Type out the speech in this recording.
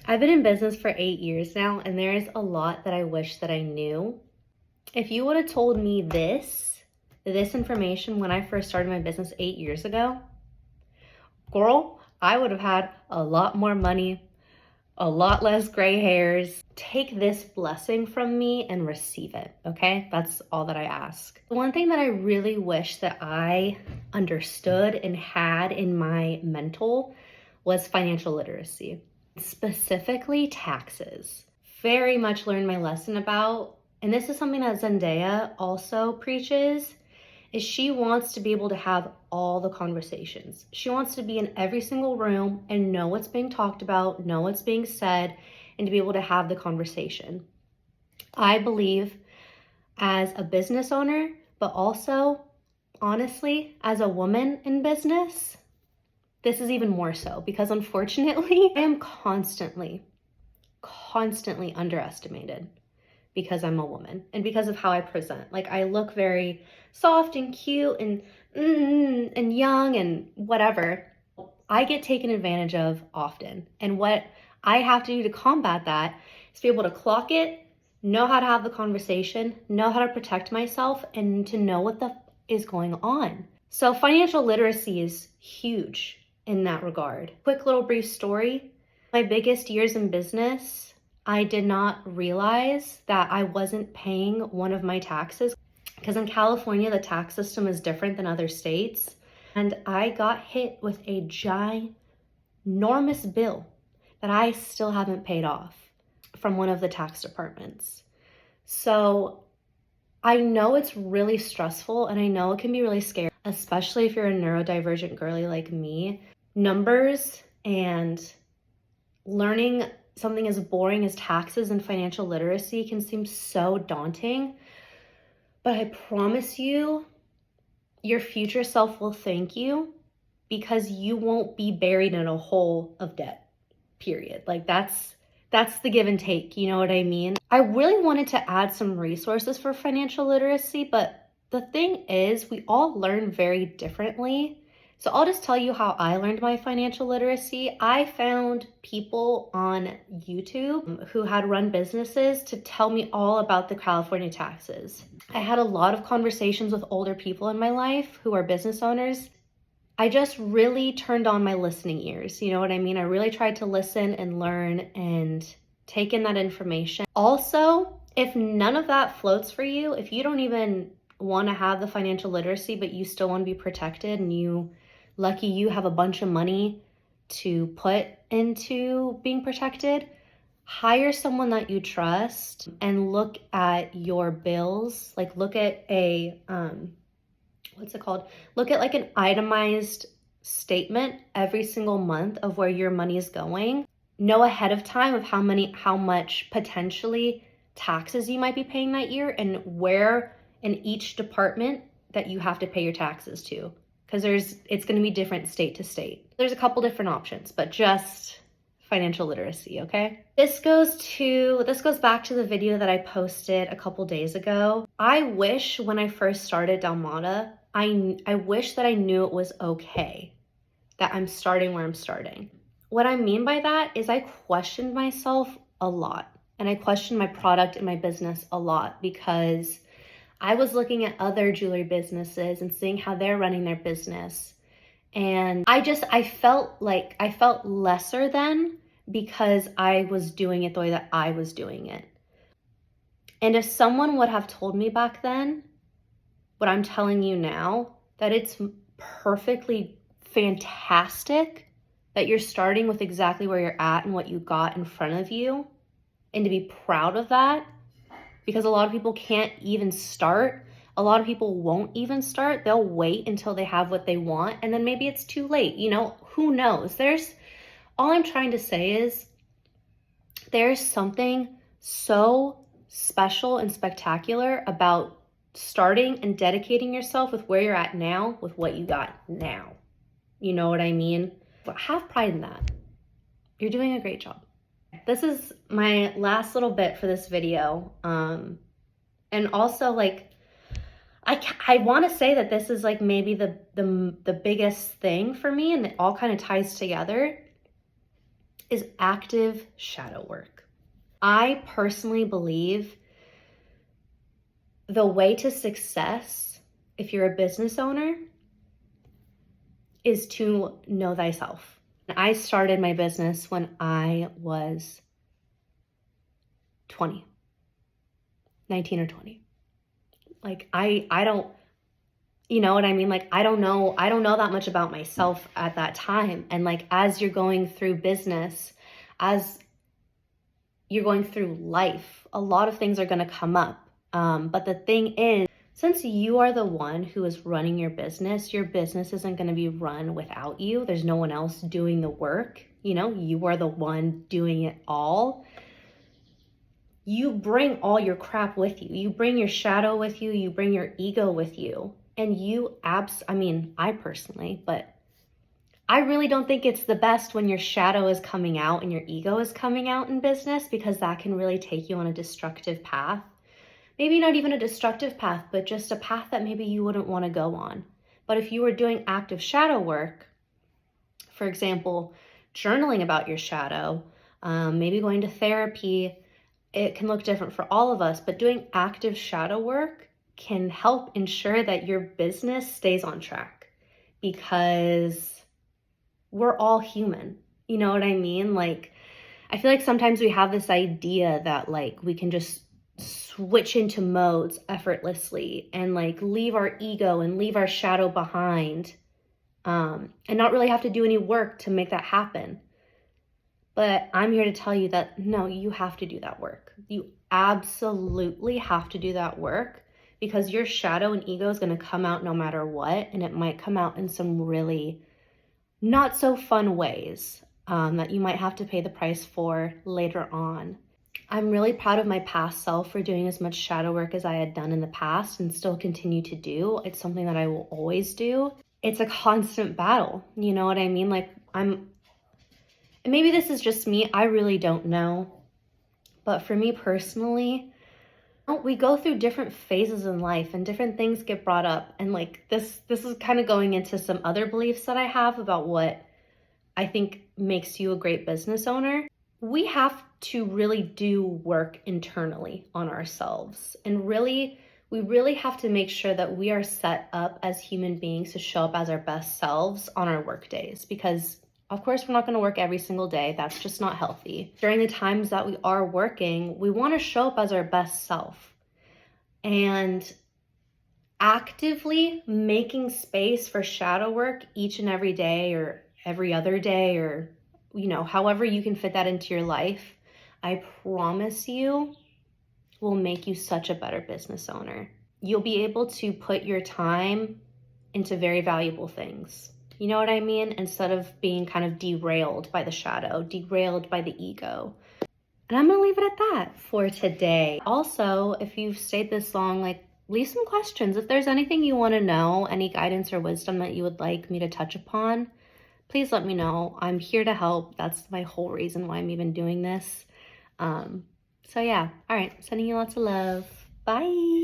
I've been in business for 8 years now, and there's a lot that I wish that I knew. If you would have told me this information when I first started my business 8 years ago, girl, I would have had a lot more money, a lot less gray hairs. Take this blessing from me and receive it, okay? That's all that I ask. One thing that I really wish that I understood and had in my mental was financial literacy, specifically taxes. Very much learned my lesson about, and this is something that Zendaya also preaches, is she wants to be able to have all the conversations. She wants to be in every single room and know what's being talked about, know what's being said, and to be able to have the conversation. I believe as a business owner, but also, honestly, as a woman in business, this is even more so because unfortunately, I am constantly underestimated because I'm a woman and because of how I present. Like, I look very soft and cute and young and whatever. I get taken advantage of often. And what I have to do to combat that is be able to clock it, know how to have the conversation, know how to protect myself, and to know what the is going on. So financial literacy is huge in that regard. Quick little brief story. My biggest years in business, I did not realize that I wasn't paying one of my taxes because in California, the tax system is different than other states. And I got hit with a ginormous bill that I still haven't paid off from one of the tax departments. So I know it's really stressful and I know it can be really scary, especially if you're a neurodivergent girly like me. Numbers and learning something as boring as taxes and financial literacy can seem so daunting, but I promise you, your future self will thank you because you won't be buried in a hole of debt, period. Like that's the give and take, you know what I mean? I really wanted to add some resources for financial literacy, but the thing is, we all learn very differently. So I'll just tell you how I learned my financial literacy. I found people on YouTube who had run businesses to tell me all about the California taxes. I had a lot of conversations with older people in my life who are business owners. I just really turned on my listening ears. You know what I mean? I really tried to listen and learn and take in that information. Also, if none of that floats for you, if you don't even want to have the financial literacy, but you still want to be protected and you have a bunch of money to put into being protected, hire someone that you trust and look at your bills. Like look at a, look at like an itemized statement every single month of where your money is going. Know ahead of time of how much potentially taxes you might be paying that year and where in each department that you have to pay your taxes to. Because it's going to be different state to state. There's a couple different options, but just financial literacy, okay? This goes back to the video that I posted a couple days ago. I wish when I first started Dalmada, I wish that I knew it was okay that I'm starting where I'm starting. What I mean by that is I questioned myself a lot and I questioned my product and my business a lot because I was looking at other jewelry businesses and seeing how they're running their business. And I felt lesser than because I was doing it the way that I was doing it. And if someone would have told me back then, what I'm telling you now, that it's perfectly fantastic that you're starting with exactly where you're at and what you got in front of you, and to be proud of that, because a lot of people can't even start. A lot of people won't even start. They'll wait until they have what they want, and then maybe it's too late. You know, who knows? All I'm trying to say is there's something so special and spectacular about starting and dedicating yourself with where you're at now, with what you got now. You know what I mean? But have pride in that. You're doing a great job. This is my last little bit for this video. And also, like, I want to say that this is like maybe the biggest thing for me, and it all kind of ties together. is active shadow work. I personally believe the way to success, if you're a business owner, is to know thyself. I started my business when I was 20, 19 or 20. Like I don't, you know what I mean? Like I don't know that much about myself at that time. And like as you're going through business, as you're going through life, a lot of things are going to come up. But the thing is, since you are the one who is running your business isn't going to be run without you. There's no one else doing the work. You know, you are the one doing it all. You bring all your crap with you. You bring your shadow with you. You bring your ego with you. And I personally, but I really don't think it's the best when your shadow is coming out and your ego is coming out in business, because that can really take you on a destructive path. Maybe not even a destructive path, but just a path that maybe you wouldn't want to go on. But if you were doing active shadow work, for example, journaling about your shadow, maybe going to therapy, it can look different for all of us, but doing active shadow work can help ensure that your business stays on track, because we're all human. You know what I mean? Like, I feel like sometimes we have this idea that like we can just switch into modes effortlessly and like leave our ego and leave our shadow behind, and not really have to do any work to make that happen. But I'm here to tell you that no, you have to do that work. You absolutely have to do that work, because your shadow and ego is going to come out no matter what. And it might come out in some really not so fun ways that you might have to pay the price for later on. I'm really proud of my past self for doing as much shadow work as I had done in the past and still continue to do. It's something that I will always do. It's a constant battle. You know what I mean? Like and maybe this is just me, I really don't know. But for me personally, we go through different phases in life and different things get brought up. And like this is kind of going into some other beliefs that I have about what I think makes you a great business owner. We have to really do work internally on ourselves. And we really have to make sure that we are set up as human beings to show up as our best selves on our work days, because of course, we're not going to work every single day. That's just not healthy. During the times that we are working, we want to show up as our best self. And actively making space for shadow work each and every day or every other day, or, you know, however you can fit that into your life, I promise you will make you such a better business owner. You'll be able to put your time into very valuable things. You know what I mean? Instead of being kind of derailed by the shadow, derailed by the ego. And I'm gonna leave it at that for today. Also, if you've stayed this long, like leave some questions. If there's anything you wanna know, any guidance or wisdom that you would like me to touch upon, please let me know. I'm here to help. That's my whole reason why I'm even doing this. So yeah, all right, sending you lots of love. Bye.